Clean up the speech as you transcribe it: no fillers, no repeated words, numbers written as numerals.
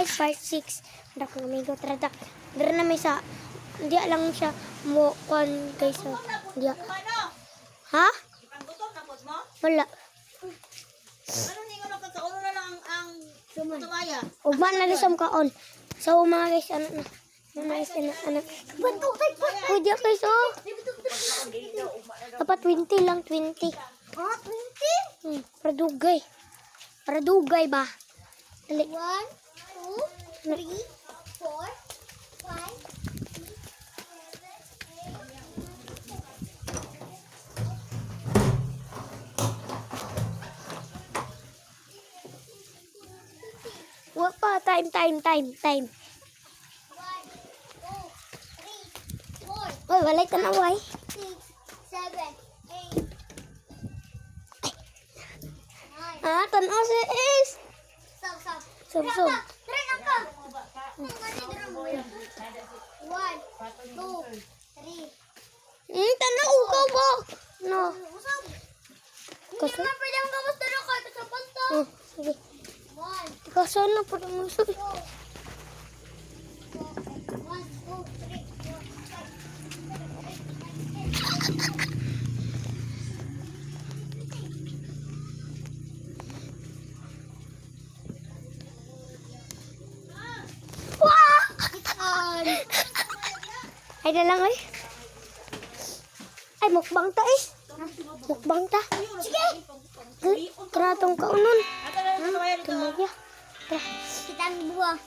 guys, part 6. Ada kong amigo, trada. Dari na may sa, hindi lang siya mo, kon guys. Hindi. Ha? Wala. Ano ni nga ka ulo na lang ang tumaya? Ugman na lisam kaon. So mga guys, ano na. Ano. Bantok tayo pa. Pwede guys, oh. Dapat 20 lang, 20. Ah, 20? Paradugay. Paradugay ba? Dali. 1, 2, 3, 4, 5. Wag pa, time. 1, 2, 3, 4. Oy, walay ka na, way. 6, 7, 8, 9. Ah, tanaw si Is. Stop. Sub. Try na ka. 1, 2, 3. Tanaw ka ba? No. Usap. Hindi Kasi, naman pwede ang gawas na rin kahit sa panta. sige. 1, Kasi na po naman sabi. 1, 2, 3, 4, 5. Wow! Ay na lang ay. Ay, mukbang ta eh. Mukbang ta. Sige. Kratong kaunon. Tumagya. Kita ang buwang.